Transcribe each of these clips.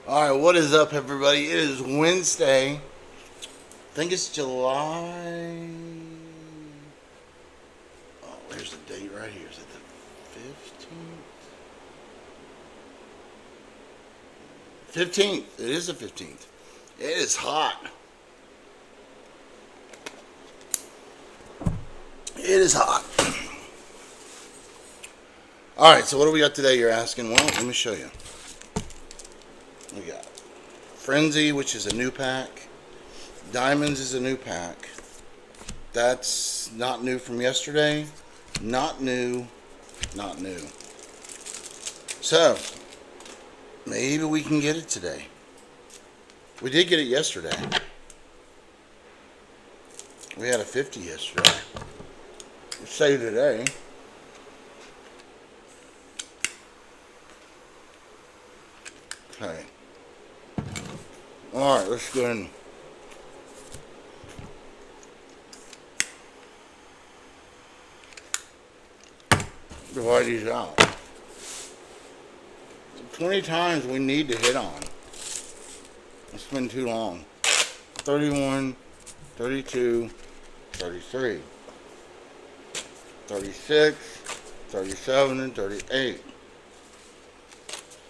Alright, what is up, everybody? It is Wednesday. I think it's July. Oh, there's the date right here. Is it the 15th? 15th. It is the 15th. It is hot. It is hot. Alright, so what do we got today, you're asking? Well, let me show you. We got Frenzy, which is a new pack. Diamonds is a new pack. That's not new from yesterday. Not new. Not new. So, maybe we can get it today. We did get it yesterday. We had a 50 yesterday. Let's say today. Okay. Alright, let's go ahead and divide these out. 20 times we need to hit on. It's been too long. 31, 32, 33, 36, 37, and 38.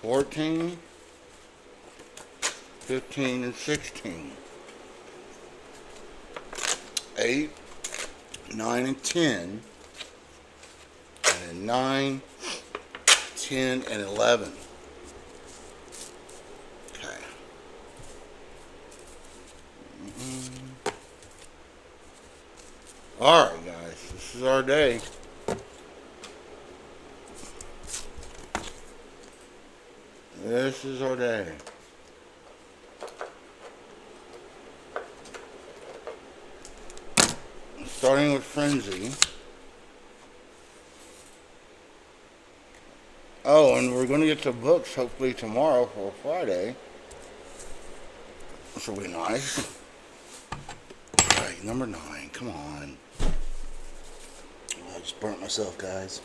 14, 15, and 16. 8, 9, and 10. And then 9, 10, and 11. Okay. Alright, guys. This is our day. This is our day. Starting with Frenzy. Oh, and we're going to get the books hopefully tomorrow for Friday. This will be nice. Alright, number 9. Come on. I just burnt myself, guys.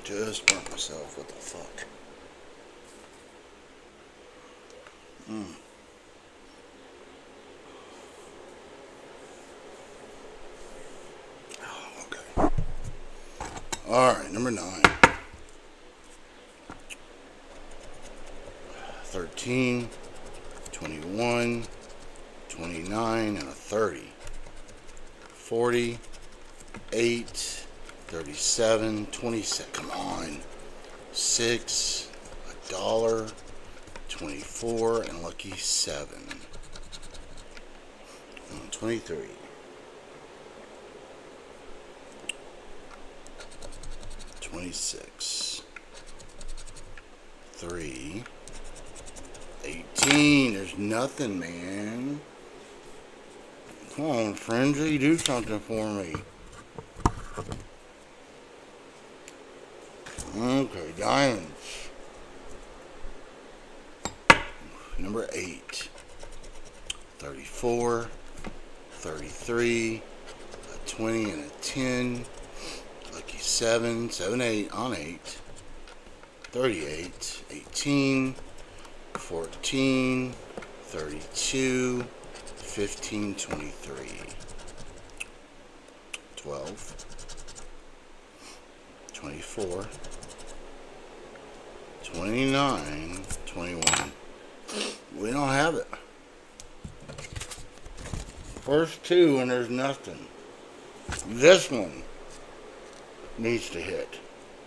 Just burnt myself. What the fuck? Oh, okay. Alright, number 9. 13, 21, 29, and a 30. 40, 8, 37, 26. Come on. 6, $1, 24, and lucky 7. 23. 26. 3. 18. There's nothing, man. Come on, Frenzy, do something for me. Okay, diamonds. Number 8. 34. 33. A 20 and a 10. Lucky 7. 7, 8 on 8. 38. 18. 14, 32, 15, 23, 12, 24, 29, 21. We don't have it. First 2 and there's nothing. This one needs to hit.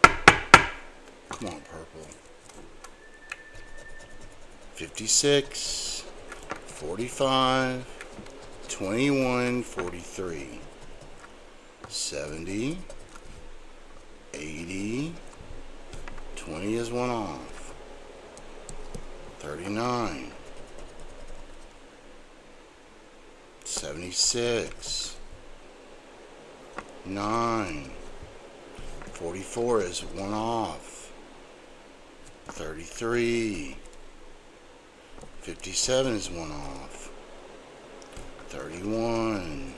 Come on, purple. 56, 45, 21, 43, 70, 80, 20 is one off, 39, 76, 9, 44 is one off, 33, 57 is one off. 31,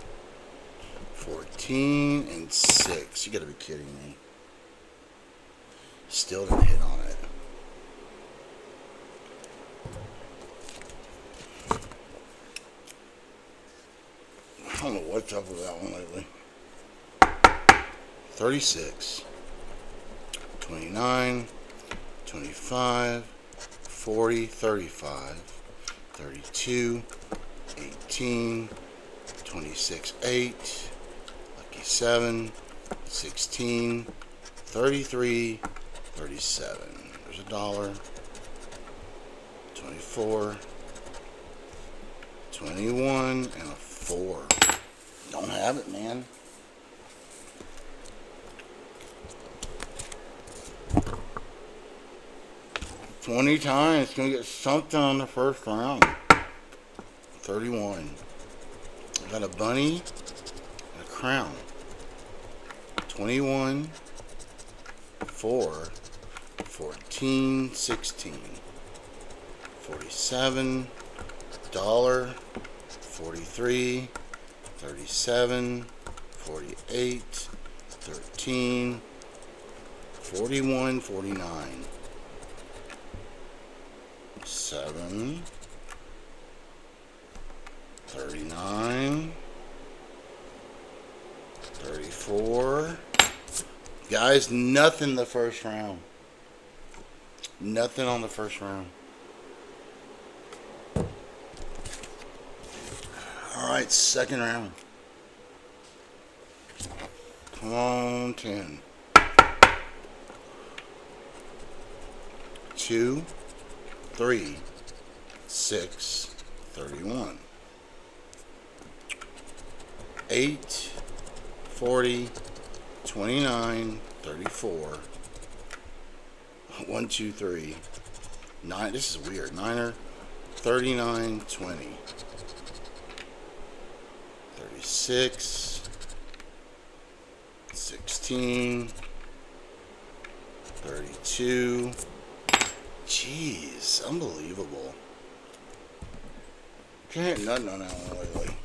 14, and 6. You gotta be kidding me. Still didn't hit on it. I don't know what's up with that one lately. 36, 29, 25, 40, 35, 32, 18, 26, 8, lucky 7, 16, 33, 37. There's a dollar. 24, 21, and a 4. Don't have it, man. $20 times. Gonna get something on the first round. 31. I got a bunny and a crown. 21, 4, 14, 16, 47, dollar, 43, 37, 48, 13, 41, 49, 7, 39, 34. Guys, nothing the first round. Nothing on the first round. Alright, second round. Come on, 10. 2, 3, 6, 31. 8, 40, 29, 34. 1, 2, 3. 9. This is weird. 9er. 39, 20. 36. 16. 32. Jeez, unbelievable. Can't hit nothing on that one lately.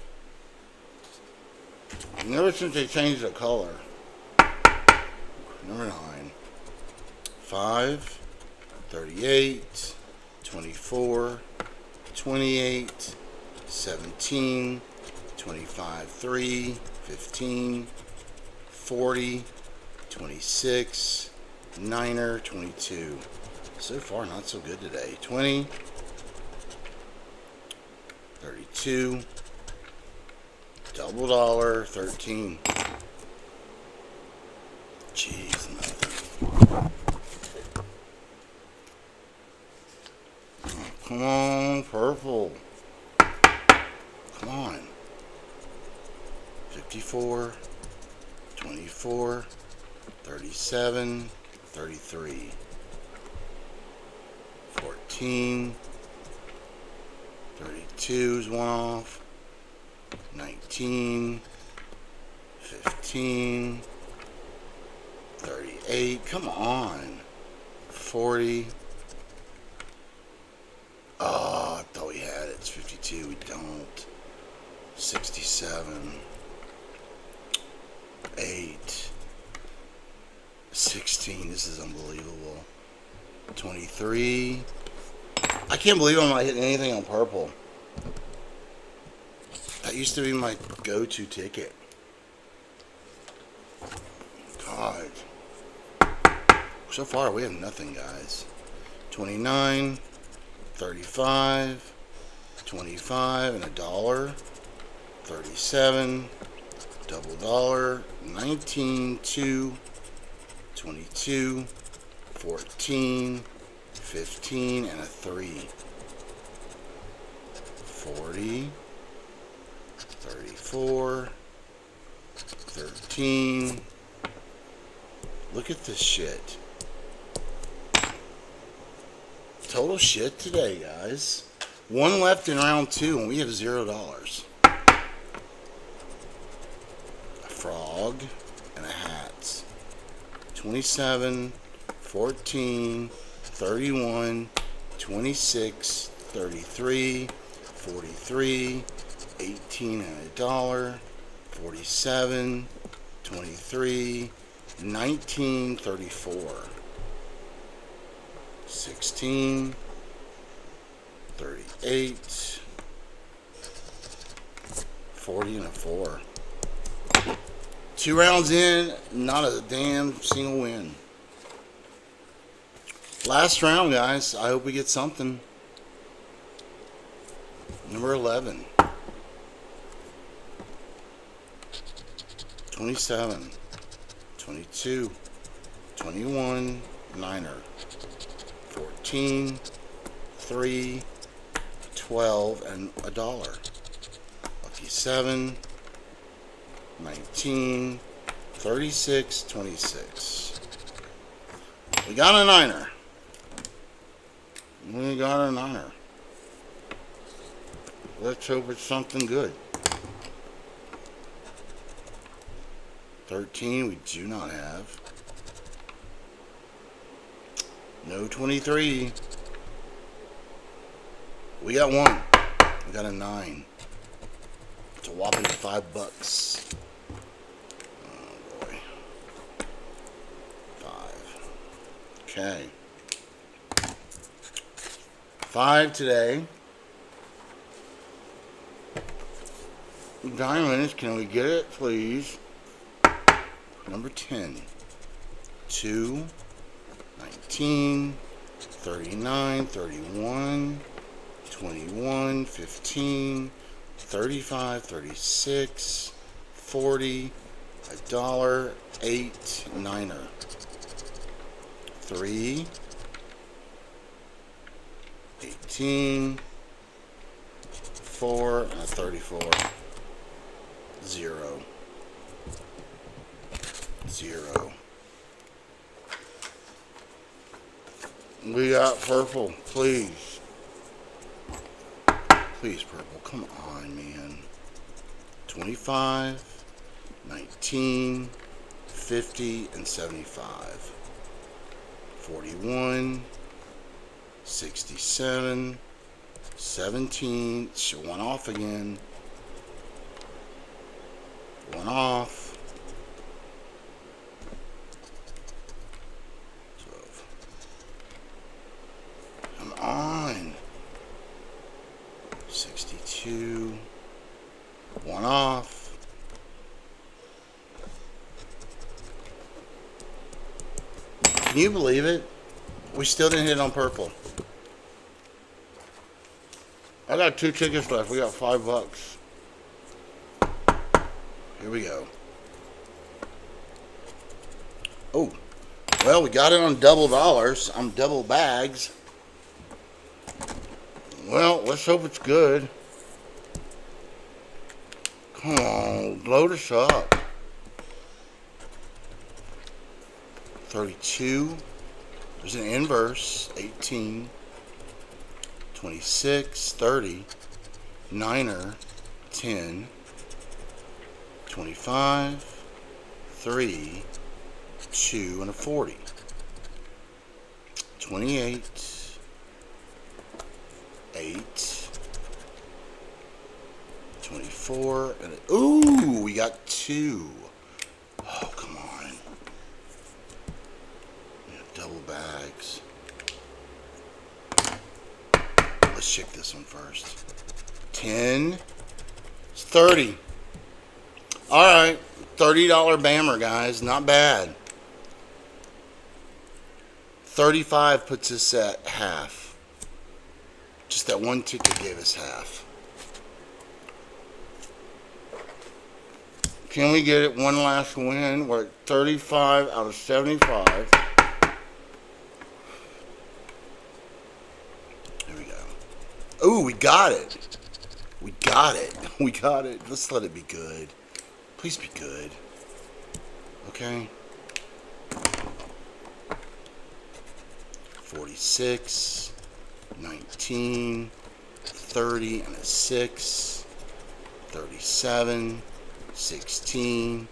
Never since they changed the color. Number 9. 5, 38, 24, 28, 17, 25, 3, 15, 40, 26, 9er, 22. So far, not so good today. 20, 32, double dollar, 13. Jeez, nothing. Come on, purple. Come on. 54, 24, 37, 33, 14, 32 is one off, 19, 15, 38, come on, 40. Oh, I thought we had it. It's 52. We don't. 67. 8. 16. This is unbelievable. 23. I can't believe I'm not hitting anything on purple. That used to be my go-to ticket. God. So far, we have nothing, guys. 29. 35, 25, and a dollar, 37, double dollar, 19, 2, 22, 14, 15, and a 3, 40, 34, 13. Look at this shit. Total shit today, guys. One left in round 2, and we have $0. A frog and a hat. 27, 14, 31, 26, 33, 43, 18 and a dollar, 47, 23, 19, 34. 16, 8, 40, and a 4. 2 rounds in, not a damn single win. Last round, guys. I hope we get something. Number 11. 27. 22. 21. Niner. 14. 3. 12. And a dollar. Lucky 7. 19. 36. 26. We got a niner. We got a niner. Let's hope it's something good. 13 we do not have. No 23. We got 1. We got a 9. It's a whopping $5. Oh boy. 5. Okay. 5 today. Diamonds, can we get it, please? Number 10. 2, 19, 39, 31, 21, 15, 35, 36, 40, a dollar, 8, niner. 3, 18, 4, and a 34. 0. 0. We got purple, please. Please, purple. Come on, man. 25, 19, 50, and 75. 41, 67, 17. One off again. 1 off. 12. Come on. 62. 1 off. Can you believe it? We still didn't hit on purple. I got 2 tickets left. We got $5. Here we go. Oh, well, we got it on double dollars. On double bags. Well, let's hope it's good. Come on, load us up. 32. There's an inverse. 18. 26. 30. Niner. 10. 25, 3, 2, and a 40. 28, 8, 24, and a, ooh, we got 2. Oh, come on. Yeah, double bags. Let's check this one first. 10. It's 30. Alright, $30 bammer, guys. Not bad. 35 puts us at half. Just that one ticket gave us half. Can we get it one last win? We're at 35 out of 75. Here we go. Ooh, we got it. We got it. We got it. Let's let it be good. Please be good. Okay. 46, 19, 30, and a 6, 37, 16,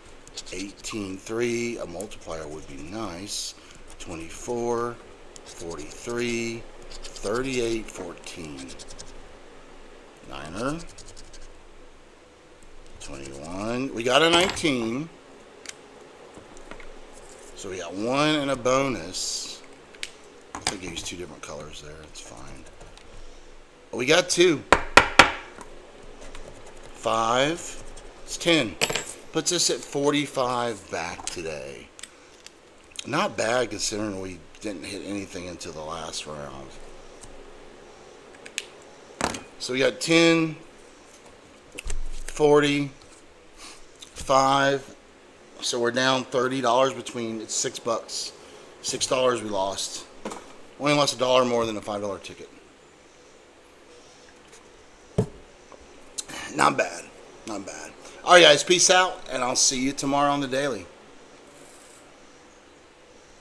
18, 3. A multiplier would be nice. 24, 43, 38, 14. Niner. 21. We got a 19. So we got 1 and a bonus. I think I used 2 different colors there. It's fine. We got 2. 5. It's 10. Puts us at 45 back today. Not bad considering we didn't hit anything until the last round. So we got 10, 40, 5. So we're down $30 between, it's $6. $6 we lost. Only lost $1 more than a $5 ticket. Not bad. Not bad. Alright guys, peace out, and I'll see you tomorrow on the daily.